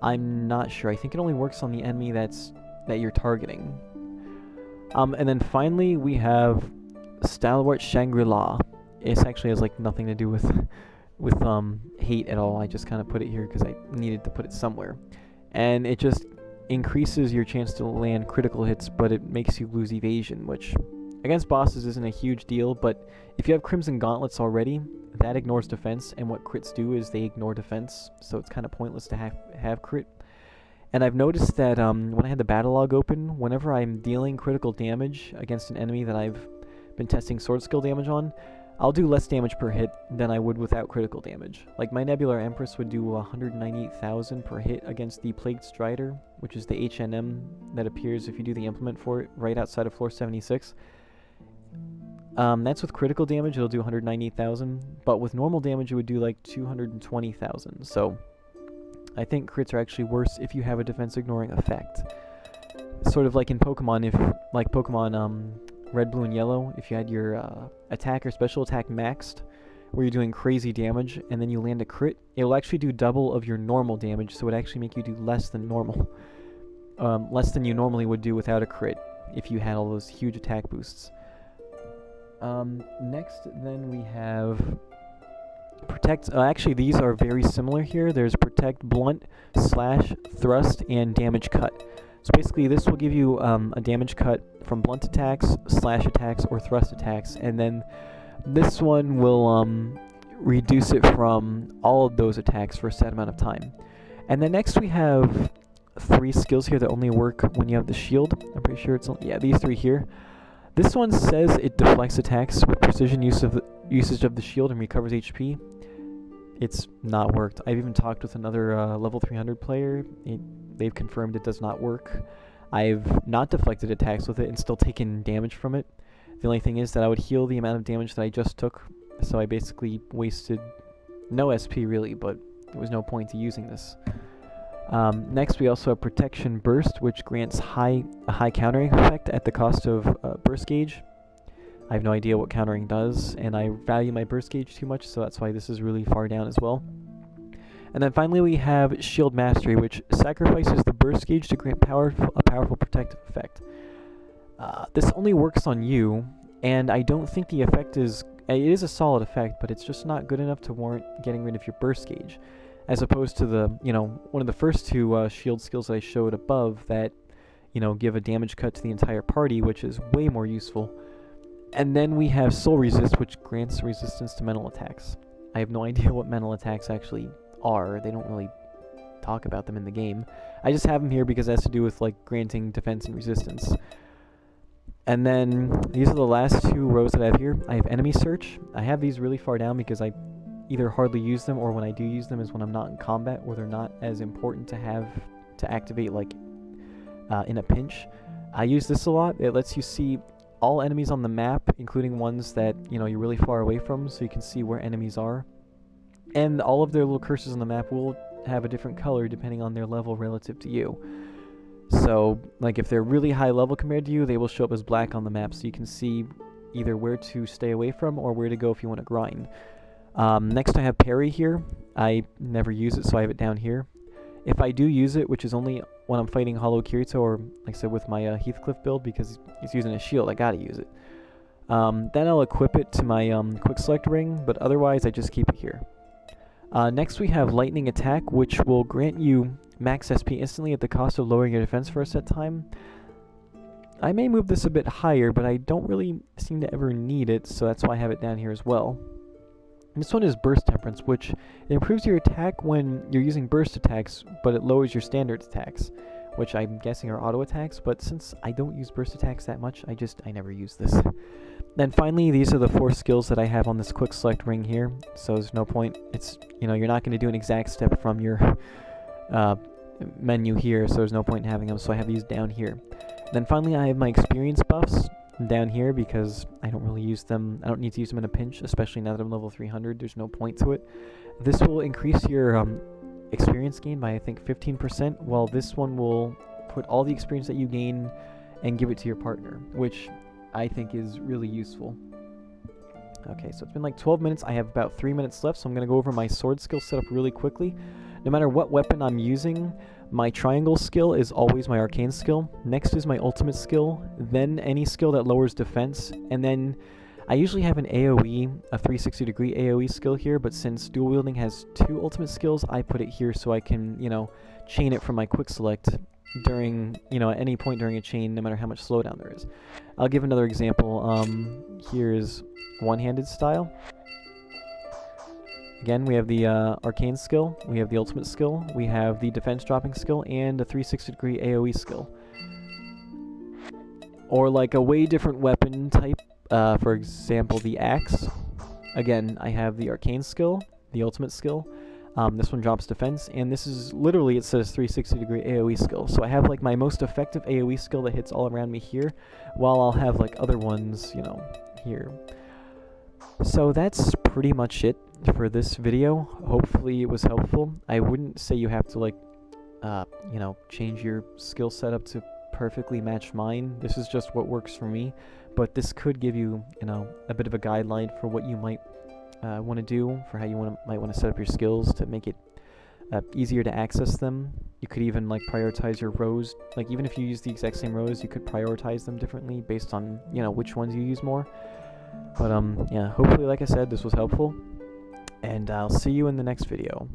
I'm not sure. I think it only works on the enemy that you're targeting. And then finally, we have Stalwart Shangri-La. It actually has like nothing to do with hate at all. I just kind of put it here because I needed to put it somewhere. And it just increases your chance to land critical hits, but it makes you lose evasion, which against bosses isn't a huge deal, but if you have Crimson Gauntlets already, that ignores defense, and what crits do is they ignore defense, so it's kind of pointless to have crit. And I've noticed that when I had the battle log open, whenever I'm dealing critical damage against an enemy that I've been testing sword skill damage on, I'll do less damage per hit than I would without critical damage. Like my Nebular Empress would do 198,000 per hit against the Plagued Strider, which is the HNM that appears if you do the implement for it right outside of floor 76. That's with critical damage, it'll do 198,000, but with normal damage it would do like 220,000. So I think crits are actually worse if you have a defense ignoring effect. Sort of like in Pokemon, like Pokemon Red, Blue, and Yellow, if you had your attack or special attack maxed, where you're doing crazy damage, and then you land a crit, it will actually do double of your normal damage, so it actually make you do less than normal. Less than you normally would do without a crit, if you had all those huge attack boosts. Next, then we have Protect, actually these are very similar here. There's Protect, Blunt, Slash, Thrust, and Damage Cut. So basically this will give you a damage cut from blunt attacks, slash attacks, or thrust attacks, and then this one will reduce it from all of those attacks for a set amount of time. And then next we have 3 skills here that only work when you have the shield. I'm pretty sure it's only, yeah, these 3 here. This one says it deflects attacks with precision usage of the shield and recovers HP. It's not worked. I've even talked with another level 300 player. They've confirmed it does not work. I've not deflected attacks with it and still taken damage from it. The only thing is that I would heal the amount of damage that I just took, so I basically wasted no SP really, but there was no point to using this. Next we also have Protection Burst, which grants a high countering effect at the cost of burst gauge. I have no idea what countering does, and I value my burst gauge too much, so that's why this is really far down as well. And then finally we have Shield Mastery, which sacrifices the burst gauge to grant a powerful protective effect. This only works on you, and I don't think the effect is... It is a solid effect, but it's just not good enough to warrant getting rid of your burst gauge. As opposed to the, one of the first 2 shield skills that I showed above that, give a damage cut to the entire party, which is way more useful. And then we have Soul Resist, which grants resistance to mental attacks. I have no idea what mental attacks actually are. They don't really talk about them in the game. I just have them here because it has to do with, like, granting defense and resistance. And then these are the last 2 rows that I have here. I have Enemy Search. I have these really far down because I either hardly use them, or when I do use them is when I'm not in combat, or they're not as important to have to activate, like, in a pinch. I use this a lot. It lets you see all enemies on the map, including ones that, you're really far away from, so you can see where enemies are. And all of their little cursors on the map will have a different color depending on their level relative to you. So, like, if they're really high level compared to you, they will show up as black on the map, so you can see either where to stay away from or where to go if you want to grind. Next I have Parry here. I never use it, so I have it down here. If I do use it, which is only when I'm fighting Hollow Kirito, or like I said with my Heathcliff build, because he's using a shield, I gotta use it. Then I'll equip it to my Quick Select ring, but otherwise I just keep it here. Next we have Lightning Attack, which will grant you max SP instantly at the cost of lowering your defense for a set time. I may move this a bit higher, but I don't really seem to ever need it, so that's why I have it down here as well. This one is Burst Temperance, which improves your attack when you're using burst attacks, but it lowers your standard attacks, which I'm guessing are auto attacks, but since I don't use burst attacks that much, I never use this. Then finally, these are the 4 skills that I have on this Quick Select ring here, so there's no point. It's, you're not going to do an exact step from your menu here, so there's no point in having them, so I have these down here. Then finally, I have my Experience Buffs down here because I don't really use them. I don't need to use them in a pinch, especially now that I'm level 300. There's no point to it. This will increase your experience gain by, I think, 15%, while this one will put all the experience that you gain and give it to your partner, which I think is really useful. Okay, so it's been like 12 minutes. I have about 3 minutes left, so I'm going to go over my sword skill setup really quickly. No matter what weapon I'm using, my triangle skill is always my arcane skill. Next is my ultimate skill, then any skill that lowers defense, and then I usually have an AoE, a 360-degree AoE skill here, but since dual wielding has 2 ultimate skills, I put it here so I can, chain it from my quick select during, at any point during a chain, no matter how much slowdown there is. I'll give another example. Here's one-handed style. Again, we have the arcane skill, we have the ultimate skill, we have the defense dropping skill, and a 360-degree AoE skill. Or like a way different weapon type, for example, the axe. Again, I have the arcane skill, the ultimate skill. This one drops defense, and this is literally, it says 360-degree AoE skill. So I have like my most effective AoE skill that hits all around me here, while I'll have like other ones, here. So that's pretty much it for this video. Hopefully it was helpful. I wouldn't say you have to like, change your skill setup to perfectly match mine. This is just what works for me, but this could give you, a bit of a guideline for what you might want to do, for how you might want to set up your skills to make it easier to access them. You could even like prioritize your rows. Like even if you use the exact same rows, you could prioritize them differently based on, which ones you use more. But yeah, hopefully, like I said, this was helpful. and I'll see you in the next video.